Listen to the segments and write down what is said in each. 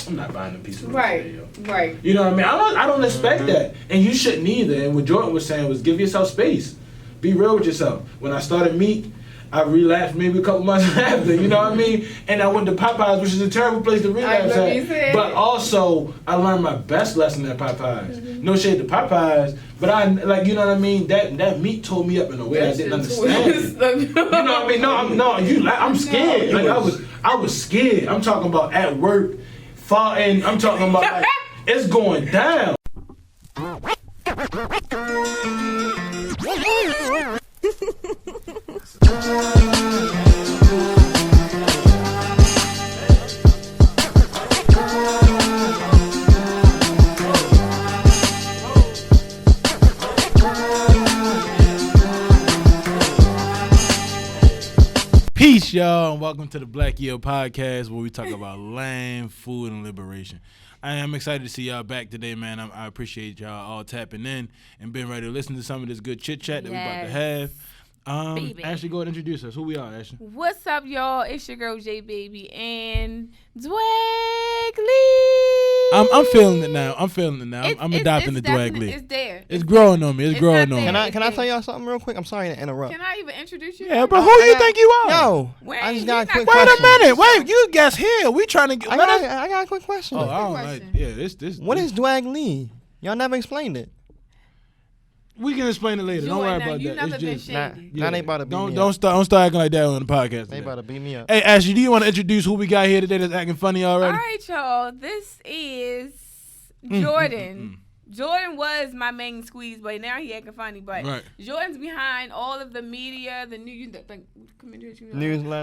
I'm not buying a piece of Right. You know what I mean? I don't expect that, and you shouldn't either. And what Jordan was saying was give yourself space, be real with yourself. When I started Meek, I relapsed maybe a couple months after, you know what I mean? And I went to Popeyes, which is a terrible place to relapse at. But also, I learned my best lesson at Popeyes. Mm-hmm. No shade to Popeyes, but I, like, you know what I mean? That meat tore me up in a way I didn't understand. You know what I mean? I'm scared. Like, I was scared. I'm talking about at work, farting. I'm talking about, like, it's going down. Peace, y'all, and welcome to the Black Yield Podcast, where we talk about land, food, and liberation. I am excited to see y'all back today, man. I appreciate y'all all tapping in and being ready to listen to some of this good chit-chat that we about to have. Ashley, go ahead and introduce us. Who we are, Ashley? What's up, y'all? It's your girl, J Baby, and Dwag Lee. I'm feeling it now. I'm adopting the Dwag Lee. It's there. It's growing on me. It's growing on me. Can I tell y'all something real quick? I'm sorry to interrupt. Can I even introduce you? Yeah, but who you think you are? Yo, Wait, I just got a quick Wait question. a minute. Wait, you guess here. We trying to get. I got a quick question. Oh, I don't like. Yeah, this. What is Dwag Lee? Y'all never explained it. We can explain it later. Don't worry about that. Never been shady. Now they about to beat me don't start acting like that on the podcast. They about to beat me up. Hey, Ashley, do you want to introduce who we got here today that's acting funny already? All right, y'all. This is Jordan. Jordan was my main squeeze, but now he acting funny. But Jordan's behind all of the media, the newsletter,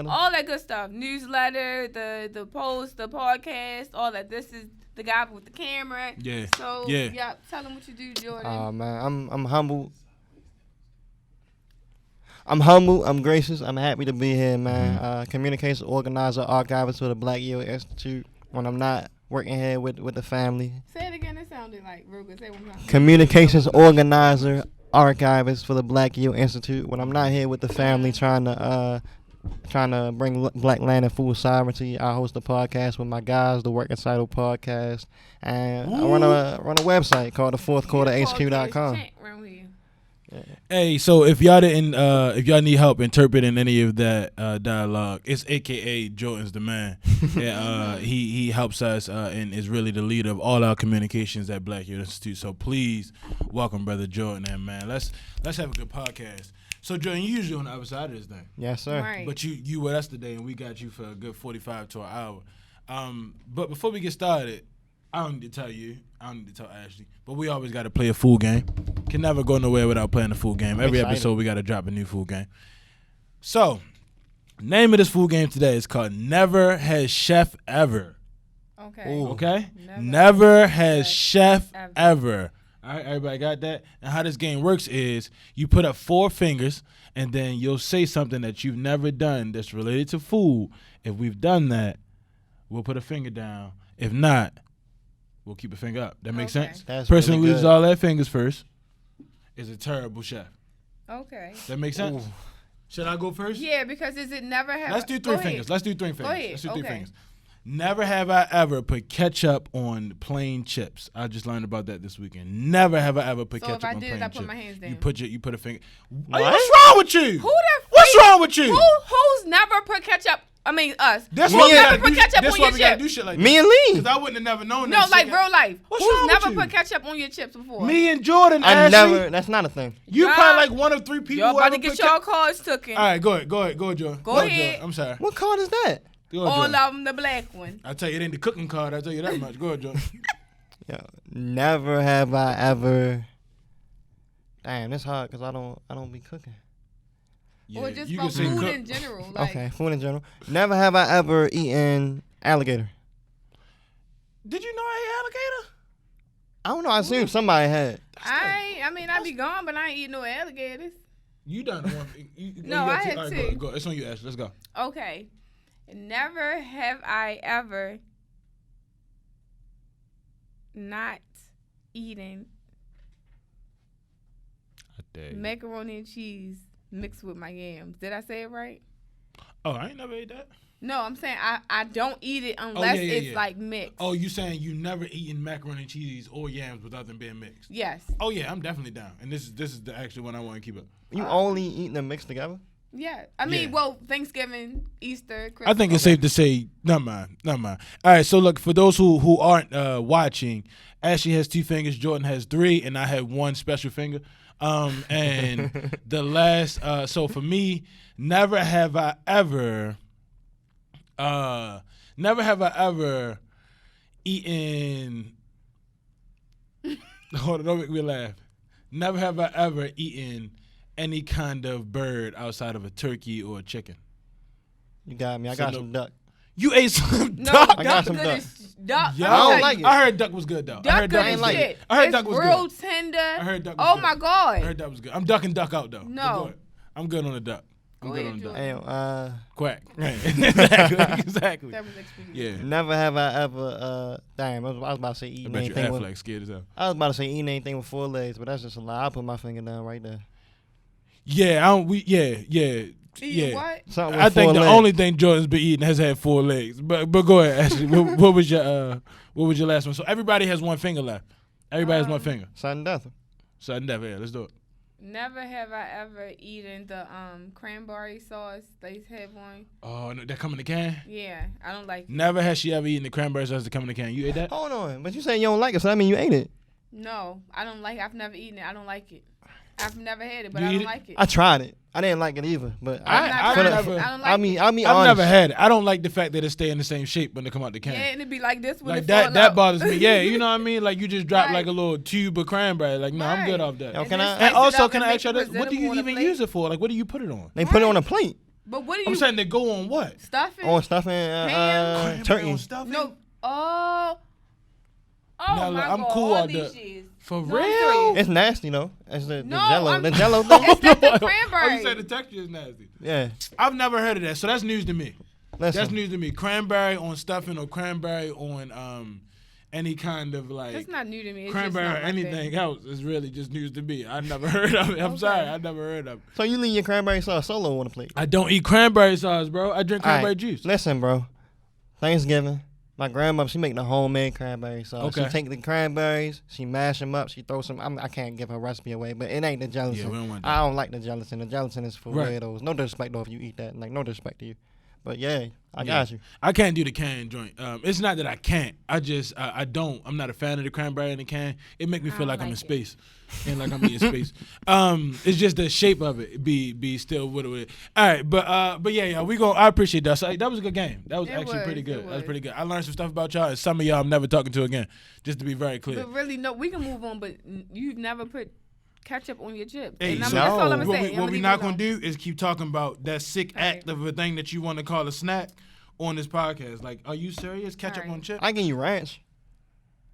all that good stuff. Newsletter, the post, the podcast, all that. This is the guy with the camera. Yeah. So tell him what you do, Jordan. Oh man, I'm humble. I'm gracious. I'm happy to be here, man. Communications organizer, archivist for the Black Yield Institute. When I'm not working here with the family. Say it again. It sounded like real good. Say it one time. Communications organizer, archivist for the Black Yield Institute. When I'm not here with the family, trying to bring black land and food sovereignty, I host a podcast with my guys, the Working Title Podcast, and I run a website called thefourthquarterhq.com. Hey, so if y'all need help interpreting any of that dialogue, it's AKA Jordan's the man. He helps us and is really the leader of all our communications at Black Yield Institute. So please welcome Brother Jordan, and man, let's have a good podcast. So Jordan, you usually on the other side of this thing. Yes, sir. Right. But you with us today, and we got you for a good 45 to an hour. But before we get started, I don't need to tell you. I don't need to tell Ashley. But we always got to play a food game. Can never go nowhere without playing a food game. Every episode we got to drop a new food game. So, name of this food game today is called Never Has Chef Ever. Okay. Ooh. Okay? Never Has Chef Ever. All right, everybody got that? And how this game works is you put up 4 fingers, and then you'll say something that you've never done that's related to food. If we've done that, we'll put a finger down. If not, we'll keep a finger up. That makes sense? That's Person really who loses good. all their fingers first is a terrible chef. Okay. That makes sense? Ooh. Should I go first? Yeah, because is it never have... Let's do 3 fingers. Go ahead. Let's do 3 fingers. Never have I ever put ketchup on plain chips. I just learned about that this weekend. Never have I ever put ketchup on plain chips. So if I did, I put my hands down. You put a finger... What's wrong with you? What's wrong with you? Who's never put ketchup... I mean, us. That's why we never put ketchup on your chips. Do shit like me and Lee. Because I wouldn't have never known that. No, like real life. Who's never with you? put ketchup on your chips before? Me and Jordan, I Ashley. never. That's not a thing. You probably like one of 3 people. Y'all about to get y'all cards taken. All right, go ahead, Jordan. Go ahead. Jordan. I'm sorry. What card is that? All of them, the black one. I tell you, it ain't the cooking card. I tell you that much. Go ahead, Jordan. Yo, never have I ever. Damn, it's hard because I don't be cooking. Yeah, or just for food in general. Like. Okay, food in general. Never have I ever eaten alligator. Did you know I ate alligator? I don't know. I assume somebody had. I mean, I be gone, but I ain't eat no alligators. You done one. No, I had 2. Right, go. It's on you, Ashley. Let's go. Okay. Never have I ever not eaten macaroni and cheese mixed with my yams. Did I say it right? Oh, I ain't never ate that. No, I'm saying I don't eat it unless it's like mixed. Oh, you saying you never eaten macaroni and cheese or yams without them being mixed? Yes. Oh yeah, I'm definitely down. And this is the actual one I want to keep up. You only eating them mixed together? Yeah. I mean, well, Thanksgiving, Easter, Christmas. I think it's safe to say, never mind. All right, so look, for those who aren't watching, Ashley has 2 fingers, Jordan has 3, and I have 1 special finger. And the last, so for me, never have I ever eaten. Hold on, don't make me laugh. Never have I ever eaten any kind of bird outside of a turkey or a chicken. You got me. I got some duck. You ate some duck? I got some duck. Duck. I don't like it. I heard duck was good though. Duck I heard duck good was as good. shit. I heard It's duck was real good. tender. I heard duck was Oh good. my God. I heard duck was good. I'm ducking duck out though. No. I'm good on the duck. I'm Go good ahead, on the duck. Hey, Quack. Right. Exactly. That was expedient. Yeah. never have I ever. Damn, I was about to say I eating bet you anything. Affleck scared as hell. I was about to say eating anything with 4 legs, but that's just a lie. I'll put my finger down right there. Yeah, Eating what? Something I with 4 think the legs. only thing Jordan's been eating has had 4 legs. But go ahead, Ashley. What was your last one? So everybody has 1 finger left. Everybody has 1 finger. Sudden death. Sudden death. Yeah, let's do it. Never have I ever eaten the cranberry sauce. They have one. Oh, no, that come in the can? Yeah, I don't like it. Never has she ever eaten the cranberry sauce that come in the can. You ate that? Hold on, but you saying you don't like it, so that mean you ate it. No, I don't like it. I've never eaten it. I don't like it. I've never had it, but You I eat don't it? like it. I tried it. I didn't like it either, but I I never- don't like I mean, it. honest. I've never had it. I don't like the fact that it stay in the same shape when they come out the can. Yeah, and it'd be like this when Like it that fall that out. bothers me. Yeah, you know what I mean? Like you just drop Right. like a little tube of cranberry. Like, no, I'm good Right. off that. Yo, And can then I- slice And it also, up can and I ask you make it this? What do you presentable on a even plate. use it for? Like, what do you put it on? They put it on a plate. But what do you I'm saying they go on what? stuffing? On stuffing Ham? turkey. On stuffing? No. Oh. Oh Nah, my look, I'm God. cool all out these there. years. For No, I'm real? serious. It's nasty though. It's the No, jello. I'm- The jello It's thing. not the Oh, cranberry. you said the texture is nasty. Yeah. I've never heard of that, so that's news to me. That's Listen. news to me. Cranberry on stuffing or cranberry on any kind of like That's not new to me. It's cranberry or just not my anything thing. else is really just news to me. I never heard of it. I'm Okay. sorry, I never heard of it. So you leave your cranberry sauce solo on the plate. I don't eat cranberry sauce, bro. I drink cranberry Alright, juice. Listen, bro. Thanksgiving, my grandmother, she make the homemade cranberry sauce. Okay. She take the cranberries, she mash them up, she throw some. I can't give her recipe away, but it ain't the gelatin. Yeah, we don't want that. I don't like the gelatin. The gelatin is for Right. weirdos. No disrespect though if you eat that. Like no disrespect to you, but yeah, I got you. I can't do the can joint. It's not that I can't. I just I don't. I'm not a fan of the cranberry in the can. It make me feel don't like I'm in like it. space, and like I'm eating space. It's just the shape of it. Be still with it. All right, but yeah, we go. I appreciate that. So that was a good game. That was It actually was, pretty it good. That was was. pretty good. I learned some stuff about y'all, and some of y'all I'm never talking to again. Just to be very clear. But really, no, we can move on. But you've never put ketchup on your chips. Hey, And so that's all I'm gonna what say. we not gonna do is keep talking about that sick Okay. act of a thing that you want to call a snack on this podcast. Like, are you serious? Ketchup Alright. on chips? I give you ranch.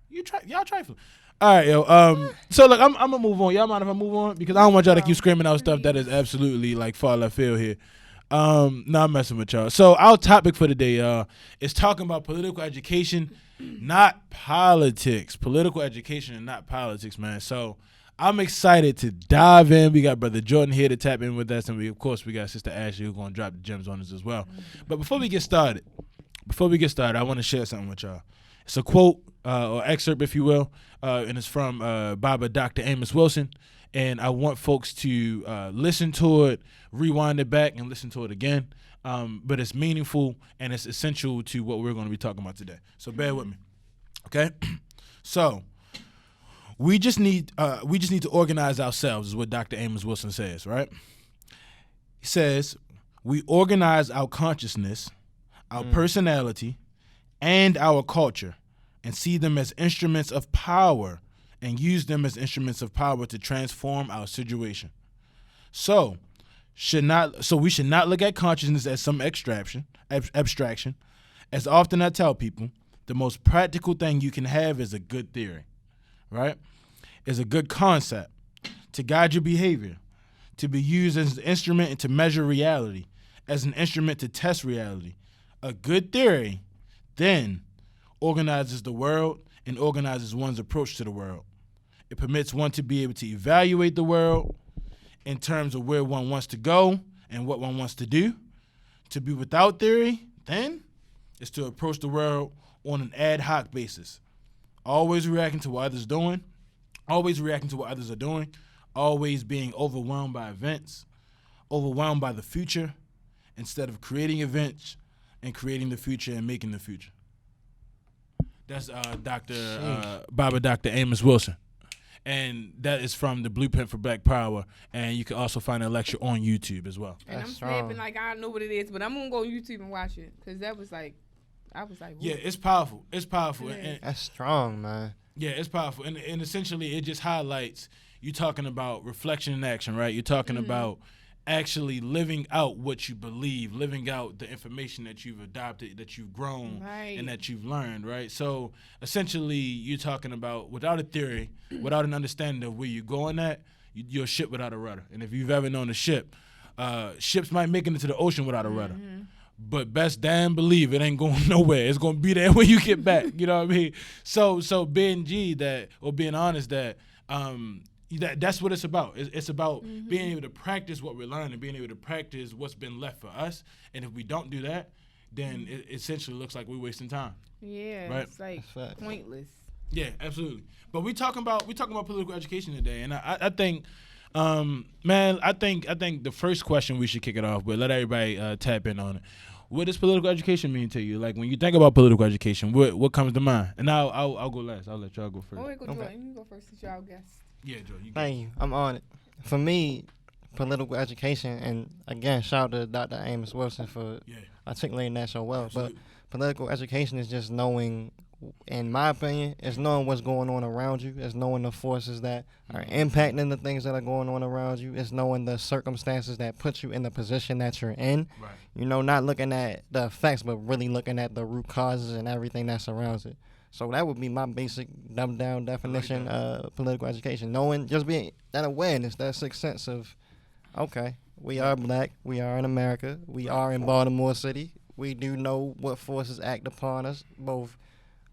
Y'all trifling. All right, yo. So look, I'm gonna move on. Y'all mind if I move on? Because I don't want y'all to keep screaming out stuff that is absolutely like far left field here. No, I'm messing with y'all. So our topic for today, is talking about political education, not politics. Political education and not politics, man. So I'm excited to dive in. We got Brother Jordan here to tap in with us, and we got Sister Ashley who's gonna drop the gems on us as well. But before we get started, I want to share something with y'all. It's a quote or excerpt, if you will, and it's from Baba Dr. Amos Wilson. And I want folks to listen to it, rewind it back, and listen to it again. But it's meaningful and it's essential to what we're going to be talking about today. So bear with me, okay? So we just need to organize ourselves, is what Dr. Amos Wilson says, right? He says we organize our consciousness, our personality, and our culture, and see them as instruments of power and use them as instruments of power to transform our situation. So we should not look at consciousness as some abstraction. As often I tell people, the most practical thing you can have is a good theory, right? Is a good concept to guide your behavior, to be used as an instrument and to measure reality, as an instrument to test reality. A good theory then organizes the world and organizes one's approach to the world. It permits one to be able to evaluate the world in terms of where one wants to go and what one wants to do. To be without theory then is to approach the world on an ad hoc basis. Always reacting to what others doing, always reacting to what others are doing, always being overwhelmed by events, overwhelmed by the future, instead of creating events and creating the future and making the future. That's Dr. Amos Wilson. And that is from the Blueprint for Black Power. And you can also find that lecture on YouTube as well. And I'm snapping like I don't know what it is, but I'm going to go on YouTube and watch it. Because that was like, I was like, yeah, it's powerful. It's powerful. Yeah. And That's strong, man. yeah, it's powerful. And essentially, it just highlights you talking about reflection and action, right? You're talking about actually living out what you believe, living out the information that you've adopted, that you've grown, and that you've learned, right? So essentially, you're talking about without a theory, without an understanding of where you're going at, you're a ship without a rudder. And if you've ever known a ship, ships might make it into the ocean without a rudder. But best damn believe it ain't going nowhere. It's going to be there when you get back. You know what I mean? So being being honest that's what it's about. It's about being able to practice what we're learning, being able to practice what's been left for us. And if we don't do that, then it essentially looks like we're wasting time. Yeah, right? It's like pointless. Yeah, absolutely. But we talking about political education today, and I think, man, I think the first question we should kick it off with, let everybody tap in on it. What does political education mean to you? Like when you think about political education, what comes to mind? And I'll go last. I'll let y'all go first. Oh, wait, go Jordan. You can go first since y'all guest. Yeah, Joe. You Thank you. I'm on it. For me, political education, and again, shout out to Dr. Amos Wilson for articulating that so well. Absolutely. But political education is just knowing, in my opinion, is knowing what's going on around you. It's knowing the forces that are impacting the things that are going on around you. It's knowing the circumstances that put you in the position that you're in. Right. You know, not looking at the effects, but really looking at the root causes and everything that surrounds it. So that would be my basic dumbed-down definition of political education. Knowing, just being that awareness, that sixth sense of, okay, we are black, we are in America, we are in Baltimore City. We do know what forces act upon us, both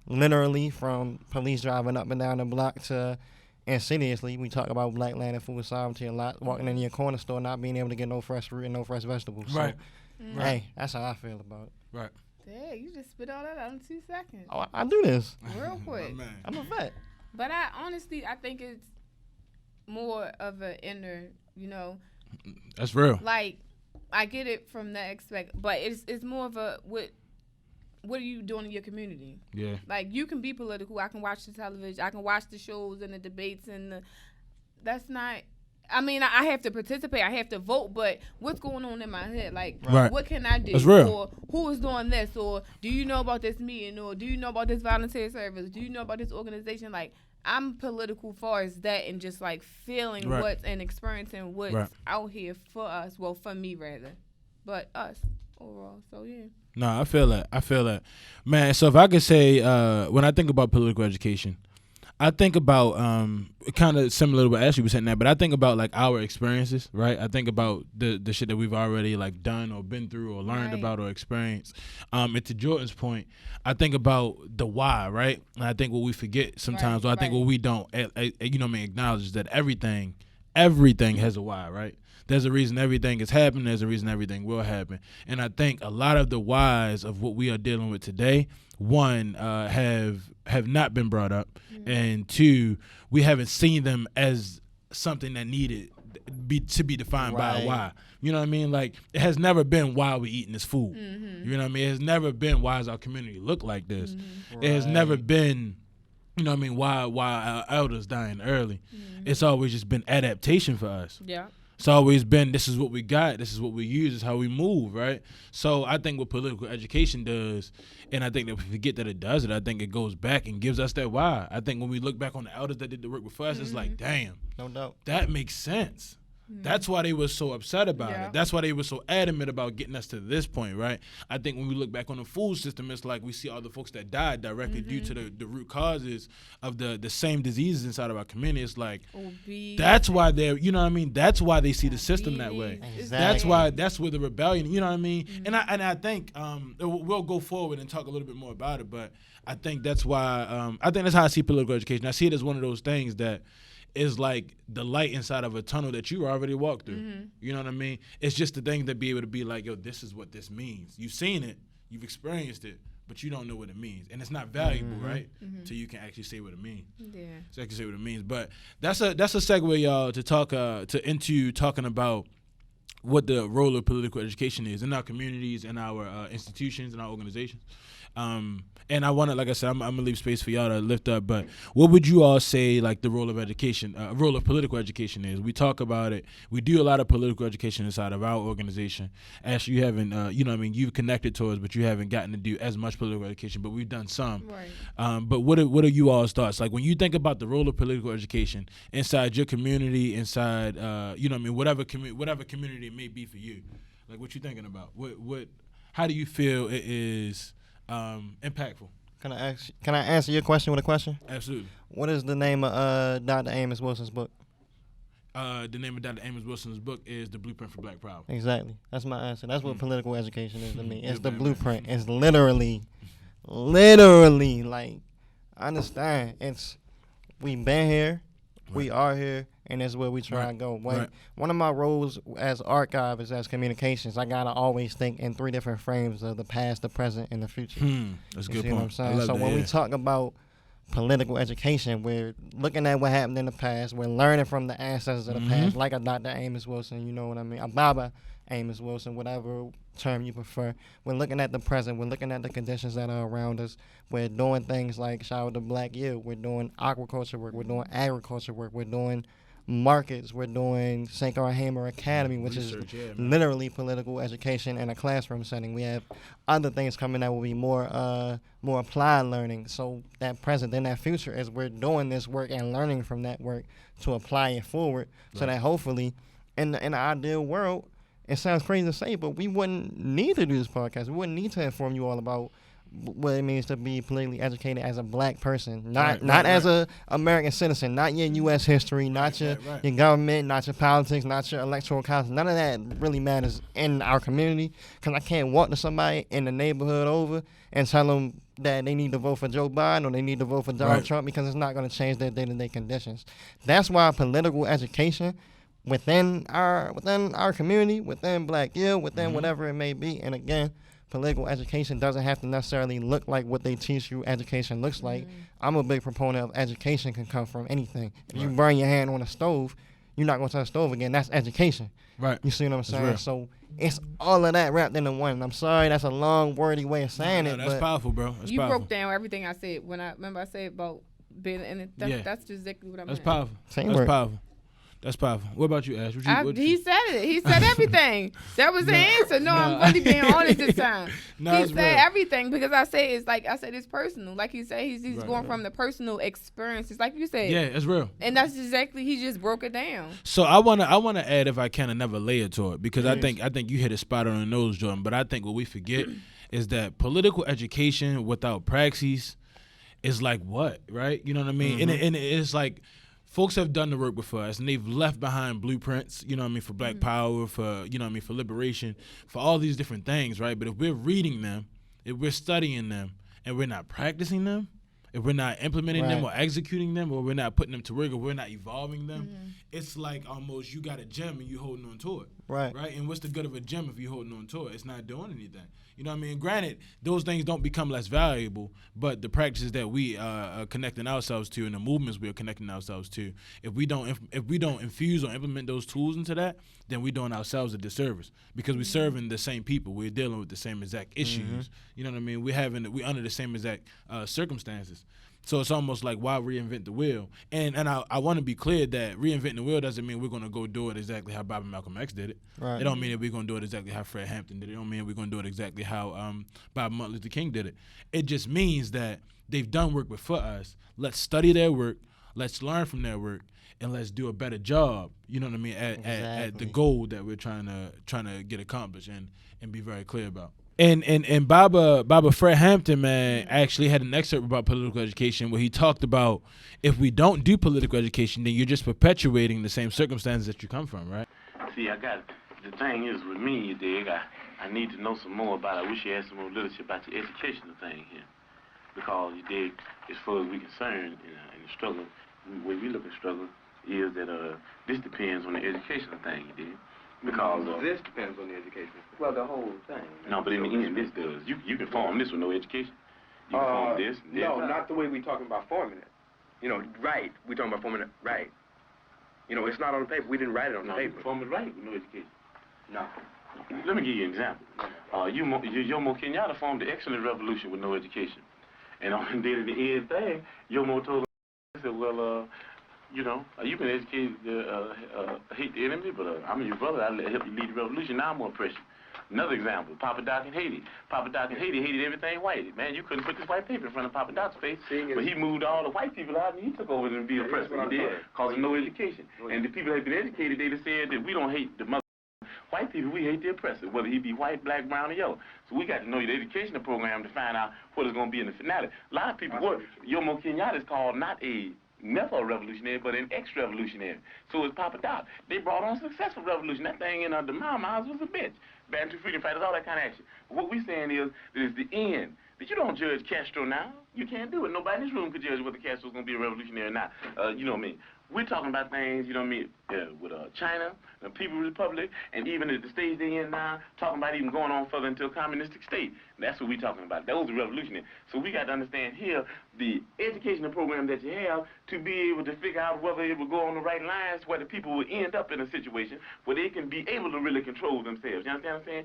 literally from police driving up and down the block to insidiously. We talk about black land and food sovereignty a lot. Walking in your corner store, not being able to get no fresh fruit and no fresh vegetables. Right. So, hey, that's how I feel about it. Right. Yeah, you just spit all that out in 2 seconds. Oh, I do this. Real quick. I'm a vet. But I think it's more of an inner, you know. That's real. Like, I get it from that aspect, but it's more of a what are you doing in your community? Yeah. Like, you can be political. I can watch the television. I can watch the shows and the debates that's not. I mean, I have to participate. I have to vote, but what's going on in my head? Like, what can I do? That's real. Or who is doing this? Or do you know about this meeting? Or do you know about this volunteer service? Do you know about this organization? Like, I'm political far as that and just, like, feeling what's and experiencing what's out here for us. Well, for me, rather. But us overall. So, yeah. No, I feel that. Man, so if I could say, when I think about political education, I think about kind of similar to what Ashley was saying that, but I think about like our experiences, right? I think about the shit that we've already like done or been through or learned about or experienced. And to Jordan's point, I think about the why, right? And I think what we forget sometimes, or I think what we don't, acknowledge is that everything has a why, right? There's a reason everything is happening. There's a reason everything will happen. And I think a lot of the whys of what we are dealing with today, one, have not been brought up, and two, we haven't seen them as something that needed to be defined by a why. You know what I mean? Like, it has never been why we eating this food. You know what I mean? It has never been why does our community look like this. It has never been, you know what I mean, why our elders dying early. It's always just been adaptation for us. Yeah. It's always been, this is what we got, this is what we use, this is how we move, right? So I think what political education does, and I think that we forget that it does it, I think it goes back and gives us that why. I think when we look back on the elders that did the work before us, it's like, damn, no doubt, that makes sense. That's why they were so upset about it. That's why they were so adamant about getting us to this point, right? I think when we look back on the food system, it's like we see all the folks that died directly due to the root causes of the same diseases inside of our community. It's like, that's why they're, you know what I mean? That's why they see the system that way. Exactly. That's where the rebellion, you know what I mean? And I think we'll go forward and talk a little bit more about it, but I think that's why, I think that's how I see political education. I see it as one of those things that is like the light inside of a tunnel that you already walked through. You know what I mean? It's just the thing to be able to be like, yo, this is what this means. You've seen it. You've experienced it, but you don't know what it means, and it's not valuable, right? Till you can actually say what it means. Yeah. So I can say what it means. But that's a segue, y'all, to talk into talking about what the role of political education is in our communities, in our institutions, in our organizations. And I want to, like I said, I'm gonna leave space for y'all to lift up. But what would you all say, like, the role of education, role of political education is? We talk about it. We do a lot of political education inside of our organization. Actually, you haven't, you've connected to us, but you haven't gotten to do as much political education. But we've done some. Right. But what are you all's thoughts? Like, when you think about the role of political education inside your community, inside, whatever community it may be for you, like, what you thinking about? How do you feel it is impactful? Can I answer your question with a question? Absolutely. What is the name of Dr. Amos Wilson's book? The name of Dr. Amos Wilson's book is The Blueprint for Black Power. Exactly. That's my answer. That's what political education is to me. It's the man. blueprint. It's literally, like, I understand. We've been here, we are here, and that's where we try to go. One of my roles as archivist, as communications, I gotta always think in 3 different frames of the past, the present, and the future. That's a You good see point. what I'm saying? So when we talk about political education, we're looking at what happened in the past. We're learning from the ancestors of the past, like a Dr. Amos Wilson, you know what I mean? A Baba Amos Wilson, whatever term you prefer. We're looking at the present. We're looking at the conditions that are around us. We're doing things like shout out to Black Youth. We're doing aquaculture work. We're doing agriculture work. We're doing markets. We're doing St. Carl Hamer Academy, which Research, is literally political education in a classroom setting. We have other things coming that will be more applied learning. So that present and that future is we're doing this work and learning from that work to apply it forward, so that hopefully in the ideal world, it sounds crazy to say, but we wouldn't need to do this podcast. We wouldn't need to inform you all about what it means to be politically educated as a Black person, not as a American citizen, not your U.S. history, not your government, not your politics, not your electoral college. None of that really matters in our community, because I can't walk to somebody in the neighborhood over and tell them that they need to vote for Joe Biden or they need to vote for Donald Trump, because it's not going to change their day-to-day conditions. That's why political education within our community, within Black Youth, within whatever it may be, and again, political education doesn't have to necessarily look like what they teach you education looks like. I'm a big proponent of education can come from anything. If you burn your hand on a stove, you're not going to touch the stove again. That's education. Right. You see what I'm saying? So it's all of that wrapped into one. I'm sorry, that's a long, wordy way of saying it. That's powerful, bro. That's you powerful. broke down everything I said when I said about being in it. That's exactly what I meant. That's powerful. That's powerful. That's powerful. What about you, Ash? He said it. He said everything. That was the answer. No, I'm really being honest this time. He said everything, because I said it's personal. Like you said, he's going from the personal experiences, like you said. Yeah, it's real. And that's exactly, he just broke it down. So I wanna add, if I can, another layer to it, because I think you hit a spot on the nose, Jordan. But I think what we forget is that political education without praxis is like what, right? You know what I mean? And it's like, folks have done the work before us, and they've left behind blueprints, you know what I mean, for Black power, for, you know what I mean, for liberation, for all these different things, right? But if we're reading them, if we're studying them, and we're not practicing them, if we're not implementing them or executing them, or we're not putting them to work, or we're not evolving them, it's like almost you got a gem and you holding on to it. Right. And what's the good of a gem if you're holding on to it? It's not doing anything. You know what I mean? Granted, those things don't become less valuable, but the practices that we are connecting ourselves to and the movements we are connecting ourselves to, if we don't infuse or implement those tools into that, then we're doing ourselves a disservice, because we're serving the same people. We're dealing with the same exact issues. You know what I mean? We're under the same exact circumstances. So it's almost like, why reinvent the wheel? And I want to be clear that reinventing the wheel doesn't mean we're going to go do it exactly how Bob and Malcolm X did it. Right. It don't mean that we're going to do it exactly how Fred Hampton did it. It don't mean we're going to do it exactly how Bob Martin Luther King did it. It just means that they've done work before us. Let's study their work. Let's learn from their work. And let's do a better job, you know what I mean, at the goal that we're trying to get accomplished and be very clear about. And Baba Fred Hampton, man, actually had an excerpt about political education where he talked about, if we don't do political education, then you're just perpetuating the same circumstances that you come from, right? See, the thing is with me, you dig, I need to know some more about it. I wish you had some more literature about the educational thing here. Because, you dig, as far as we're concerned in the struggle, the way we look at struggle is that this depends on the educational thing, you dig. Because this depends on the education. Well, the whole thing. No, but in the end, this does. You can form this with no education. You can form this. And no, not the way we're talking about forming it. You know, right. We're talking about forming it right. You know, it's not on the paper. We didn't write it on the paper. You can form it right with no education. No. Let me give you an example. Jomo Kenyatta formed the excellent revolution with no education. And on the end thing, Jomo told him, he said, well, you know, you've been educated to hate the enemy, but I'm your brother. I'll help you lead the revolution. Now I'm going to press you. Another example, Papa Doc in Haiti. Papa Doc in Haiti hated everything white. Man, you couldn't put this white paper in front of Papa Doc's face. But he moved all the white people out and he took over and be oppressed. He did, causing no education. And the people that had been educated, they just said that we don't hate the mother white people, we hate the oppressor, whether he be white, black, brown, or yellow. So we got to know the educational program to find out what is going to be in the finale. A lot of people, Jomo Kenyatta is called never a revolutionary, but an ex-revolutionary. So is Papa Doc. They brought on a successful revolution. That thing in the Mao's was a bitch. Bantu freedom fighters, all that kind of action. But what we're saying is that it's the end. But you don't judge Castro now. You can't do it. Nobody in this room could judge whether Castro's going to be a revolutionary or not. You know what I mean? We're talking about things, you know what I mean, with China, the People's Republic, and even at the stage they're in now, talking about even going on further into a communistic state. That's what we're talking about. Those are revolutionary. So we got to understand here the educational program that you have to be able to figure out whether it will go on the right lines where the people will end up in a situation where they can be able to really control themselves. You understand what I'm saying?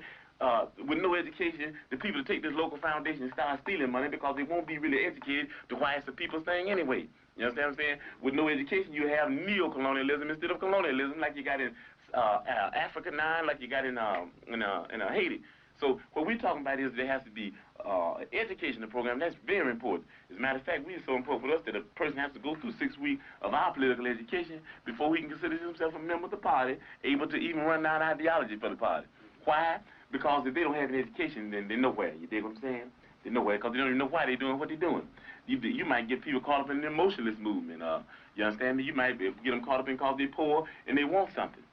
With no education, the people take this local foundation and start stealing money because they won't be really educated to why it's the people's thing anyway. You understand what I'm saying? With no education, you have neo-colonialism instead of colonialism, like you got in Africa now, like you got in Haiti. So what we're talking about is there has to be an educational program. That's very important. As a matter of fact, it's so important for us that a person has to go through 6 weeks of our political education before he can consider himself a member of the party, able to even run down ideology for the party. Why? Because if they don't have an education, then they're nowhere. You dig what I'm saying? They're nowhere because they don't even know why they're doing what they're doing. You might get people caught up in the emotionalist movement. You understand me? You might get them caught up in because they're poor and they want something.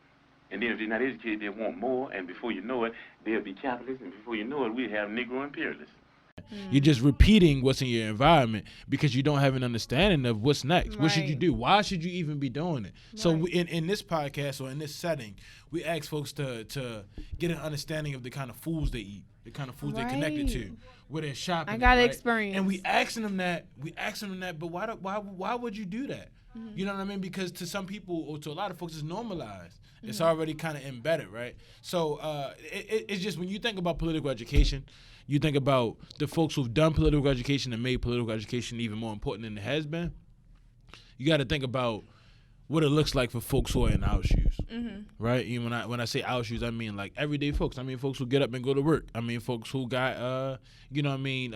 And then if they're not educated, they want more. And before you know it, they'll be capitalists. And before you know it, we have Negro imperialists. You're just repeating what's in your environment because you don't have an understanding of what's next. Right. What should you do? Why should you even be doing it? Right. So in this podcast or in this setting, we ask folks to get an understanding of the kind of foods they eat, the kind of foods they're connected to, where they're shopping. I got experience. And we asking them that, but why would you do that? Mm-hmm. You know what I mean? Because to some people or to a lot of folks, it's normalized. Mm-hmm. It's already kind of embedded, right? So it's just when you think about political education, you think about the folks who've done political education and made political education even more important than it has been. You got to think about what it looks like for folks who are in our shoes, right? Even when I say our shoes, I mean like everyday folks. I mean folks who get up and go to work. I mean folks who got, you know what I mean?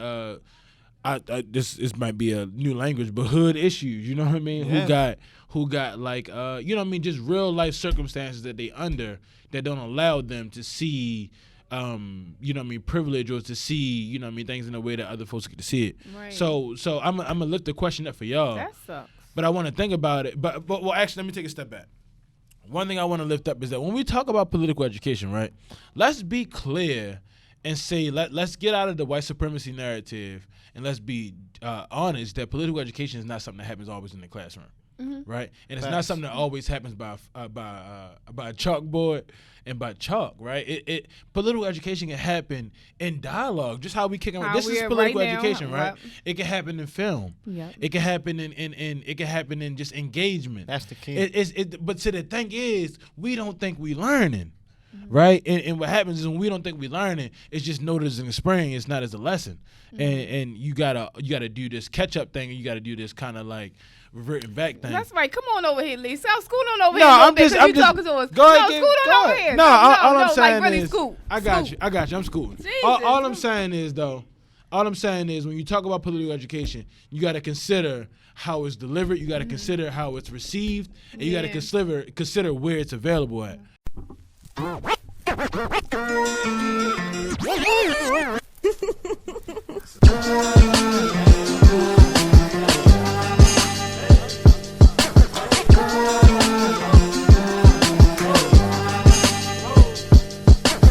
This might be a new language, but hood issues. You know what I mean? Yeah. Who got like, you know what I mean? Just real life circumstances that they under that don't allow them to see. You know what I mean, privilege or to see, you know what I mean, things in a way that other folks get to see it. Right. So I'm gonna lift the question up for y'all. That sucks. But I want to think about it. But well, actually, let me take a step back. One thing I want to lift up is that when we talk about political education, right, let's be clear and say let's get out of the white supremacy narrative and let's be honest that political education is not something that happens always in the classroom. Mm-hmm. Right, and it's not something that always happens by a chalkboard and by chalk. Right, political education can happen in dialogue, just how we kick on. This is political education, right? Yep. It can happen in film. Yep. It can happen in just engagement. That's the key. But the thing is, we don't think we learning. Mm-hmm. Right, and what happens is when we don't think we learning, it's just noticed in the spring. It's not as a lesson, and you gotta do this catch up thing, and you gotta do this kind of like reverting back thing. That's right. Come on over here, Lee. Scoot on over here. I'm just talking to us. Go ahead, scoot on over here. All I'm saying like really is, scoot. I got you. I'm scooting. All I'm saying is when you talk about political education, you got to consider how it's delivered. You got to consider how it's received, and you got to consider where it's available at.